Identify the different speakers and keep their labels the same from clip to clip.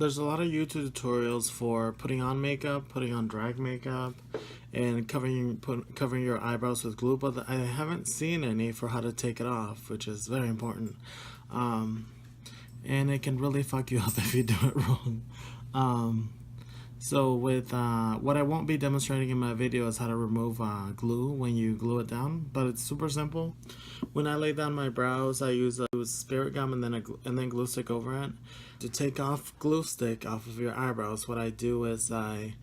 Speaker 1: There's a lot of YouTube tutorials for putting on makeup, putting on drag makeup, and covering your eyebrows with glue, but I haven't seen any for how to take it off, which is very important. And it can really fuck you up if you do it wrong. So with what I won't be demonstrating in my video is how to remove glue when you glue it down, but it's super simple. When I lay down my brows, I use spirit gum and then glue stick over it. To take off glue stick off of your eyebrows, what I do is the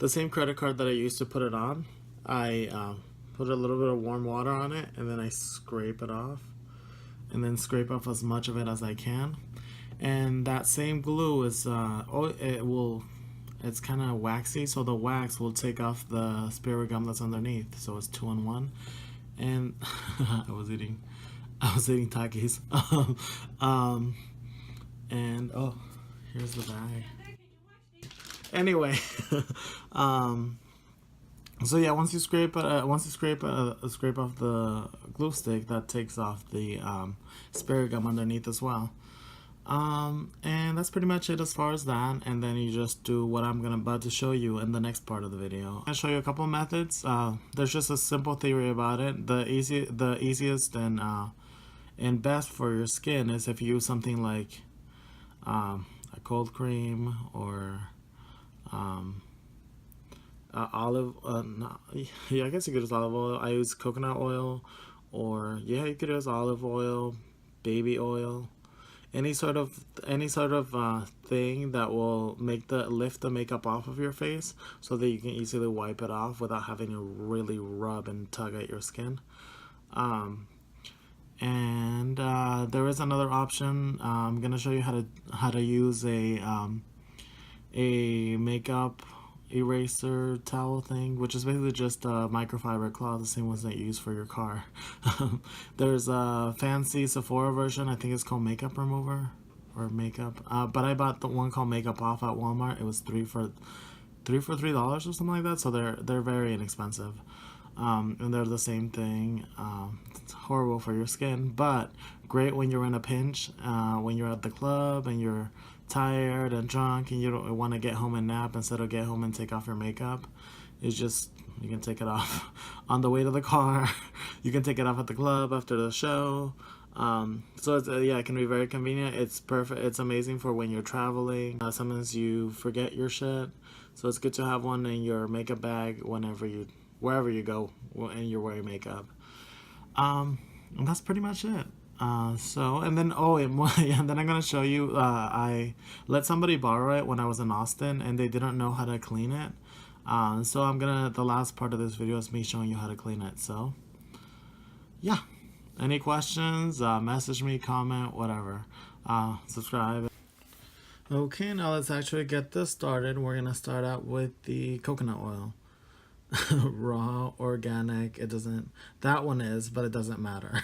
Speaker 1: same credit card that I used to put it on, I put a little bit of warm water on it and then I scrape it off, and then scrape off as much of it as I can. And that same glue is it's kind of waxy, so the wax will take off the spirit gum that's underneath, so it's 2 in 1. And I was eating Takis. And oh, here's the bag. Anyway, so yeah, once you scrape scrape off the glue stick, that takes off the spirit gum underneath as well. And that's pretty much it as far as that, and then you just do what I'm about to show you in the next part of the video. I'll show you a couple methods. There's just a simple theory about it. The easiest and best for your skin is if you use something like a cold cream or olive. Yeah, I guess you could use olive oil. I use coconut oil, or yeah, you could use olive oil, baby oil. Any sort of thing that will lift the makeup off of your face, so that you can easily wipe it off without having to really rub and tug at your skin. And there is another option. I'm gonna show you how to use a makeup eraser towel thing, which is basically just a microfiber cloth, the same ones that you use for your car. There's a fancy Sephora version, I think it's called makeup remover or makeup, but I bought the one called makeup off at Walmart. It was $3 for $3 or something like that, so they're very inexpensive. And they're the same thing. It's horrible for your skin, but great when you're in a pinch, when you're at the club and you're tired and drunk and you don't want to get home and nap instead of get home and take off your makeup. It's just, you can take it off on the way to the car. You can take it off at the club after the show. So it's, yeah, it can be very convenient. It's perfect. It's amazing for when you're traveling. Sometimes you forget your shit, so it's good to have one in your makeup bag wherever you go and you're wearing makeup. And that's pretty much it. And then I'm gonna show you, I let somebody borrow it when I was in Austin and they didn't know how to clean it. So the last part of this video is me showing you how to clean it. So yeah, any questions, message me, comment, whatever, subscribe. Okay, now let's actually get this started. We're gonna start out with the coconut oil. Raw, organic, that one is, but it doesn't matter.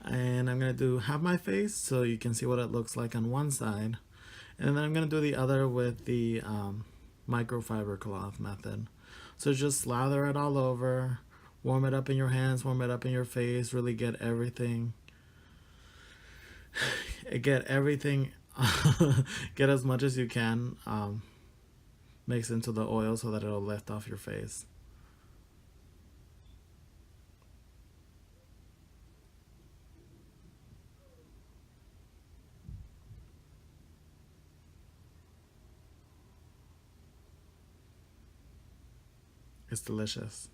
Speaker 1: And I'm gonna do half my face so you can see what it looks like on one side, and then I'm gonna do the other with the microfiber cloth method. So just slather it all over, warm it up in your hands, warm it up in your face, really get everything get as much as you can mix into the oil so that it'll lift off your face. It's delicious.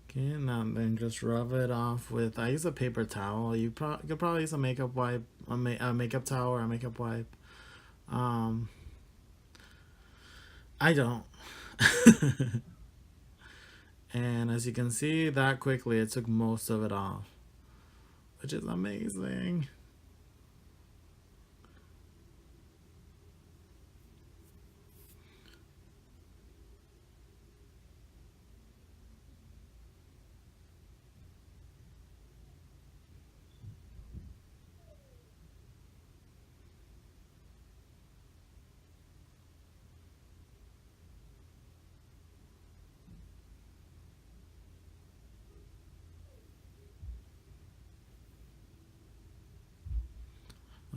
Speaker 1: Okay, now then just rub it off with, I use a paper towel. You could probably use a makeup wipe, a makeup towel or a makeup wipe. I don't. And as you can see, that quickly it took most of it off, which is amazing.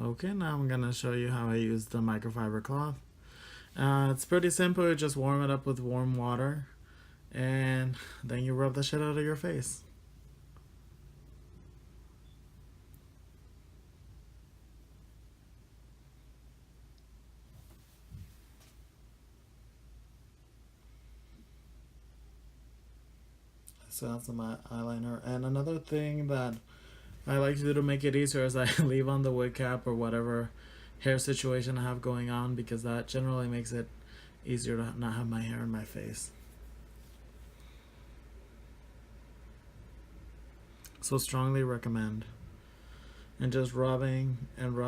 Speaker 1: Okay, now I'm gonna show you how I use the microfiber cloth. It's pretty simple. You just warm it up with warm water, and then you rub the shit out of your face. So that's my eyeliner. And another thing that I like to do to make it easier is I leave on the wig cap or whatever hair situation I have going on, because that generally makes it easier to not have my hair in my face. So strongly recommend. And just rubbing, and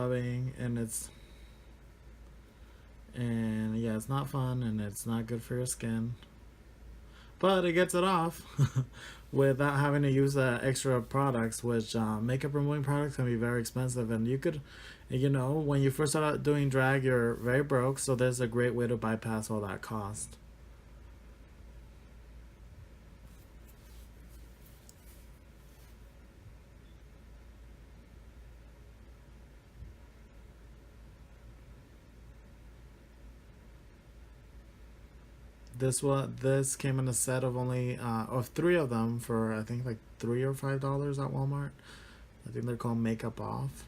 Speaker 1: yeah, it's not fun and it's not good for your skin, but it gets it off without having to use extra products, which makeup removing products can be very expensive. And you could, when you first start out doing drag, you're very broke, so there's a great way to bypass all that cost. This came in a set of only of three of them for I think like $3 or $5 at Walmart. I think they're called Makeup Off.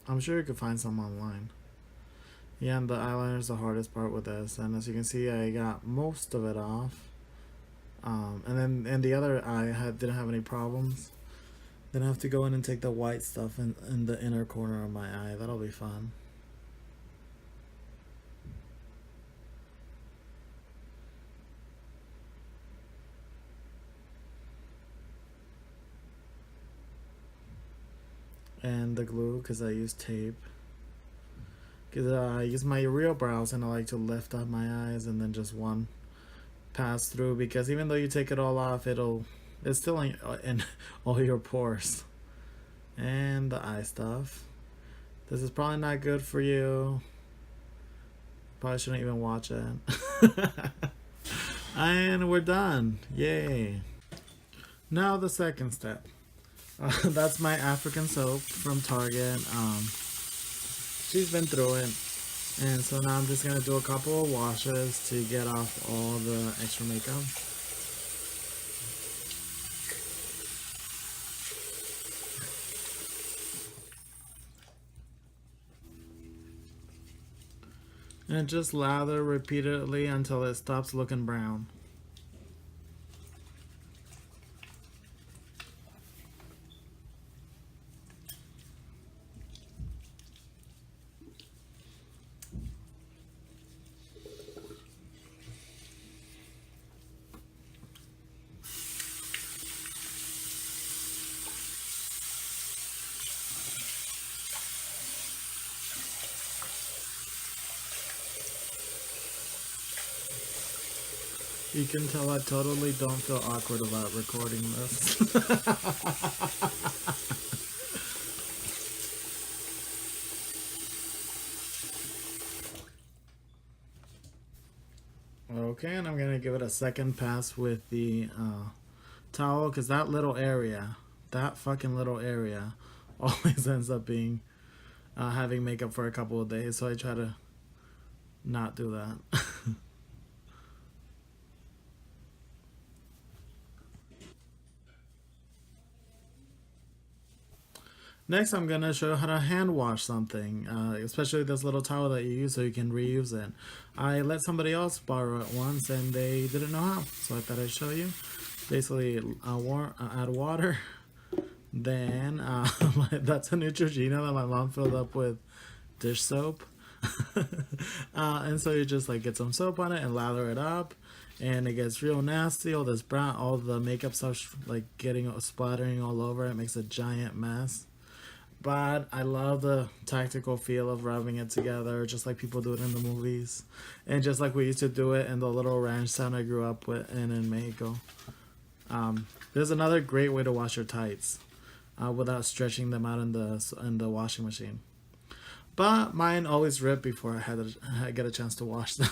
Speaker 1: I'm sure you could find some online. Yeah, and the eyeliner is the hardest part with this, and as you can see, I got most of it off. And then and the other eye didn't have any problems. Then I have to go in and take the white stuff in the inner corner of my eye. That'll be fun. And the glue, because I use tape. Because I use my real brows and I like to lift up my eyes and then just one pass through, because even though you take it all off, it's still in all your pores. And the eye stuff. This is probably not good for you. Probably shouldn't even watch it. And we're done. Yay. Now the second step. That's my African soap from Target. She's been through it. And so now I'm just going to do a couple of washes to get off all the extra makeup. And just lather repeatedly until it stops looking brown. You can tell I totally don't feel awkward about recording this. Okay, and I'm going to give it a second pass with the towel, because that fucking little area always ends up being having makeup for a couple of days, so I try to not do that. Next, I'm going to show you how to hand wash something, especially this little towel that you use so you can reuse it. I let somebody else borrow it once and they didn't know how, so I thought I'd show you. Basically, add water, then that's a Neutrogena that my mom filled up with dish soap. And so you just like get some soap on it and lather it up, and it gets real nasty. All this brown, all the makeup stuff like splattering all over. It makes a giant mess. But I love the tactical feel of rubbing it together, just like people do it in the movies, and just like we used to do it in the little ranch town I grew up in Mexico. There's another great way to wash your tights without stretching them out in the washing machine. But mine always rip before I get a chance to wash them.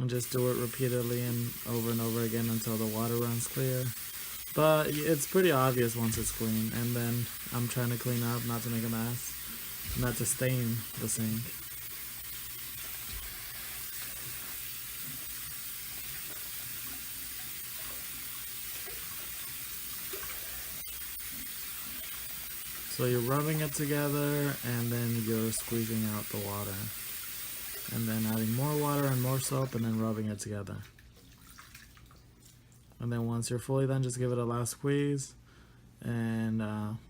Speaker 1: And just do it repeatedly and over again until the water runs clear. But it's pretty obvious once it's clean. And then I'm trying to clean up, not to make a mess, not to stain the sink. So you're rubbing it together and then you're squeezing out the water. And then adding more water and more soap and then rubbing it together. And then once you're fully done, just give it a last squeeze. And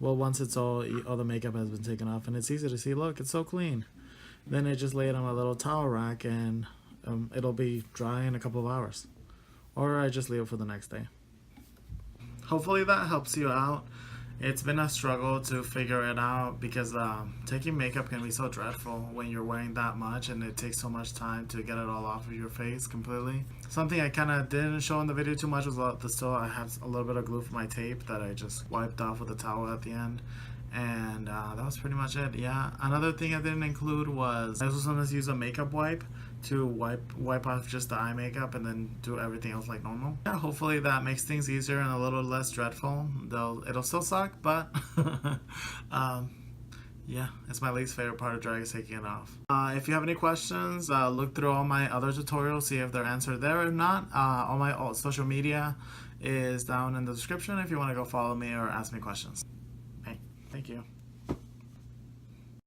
Speaker 1: well, once it's all the makeup has been taken off and it's easy to see, look, it's so clean. Then I just lay it on a little towel rack and it'll be dry in a couple of hours. Or I just leave it for the next day. Hopefully that helps you out. It's been a struggle to figure it out because taking makeup can be so dreadful when you're wearing that much and it takes so much time to get it all off of your face completely. Something I kind of didn't show in the video too much was I have a little bit of glue for my tape that I just wiped off with a towel at the end. And that was pretty much it. Yeah, another thing I didn't include was I also sometimes use a makeup wipe to wipe off just the eye makeup and then do everything else like normal. Yeah, hopefully that makes things easier and a little less dreadful, though it'll still suck, but yeah, it's my least favorite part of drag is taking it off. If you have any questions, look through all my other tutorials, see if they're answered there or not. All my social media is down in the description if you want to go follow me or ask me questions. Hey, thank you.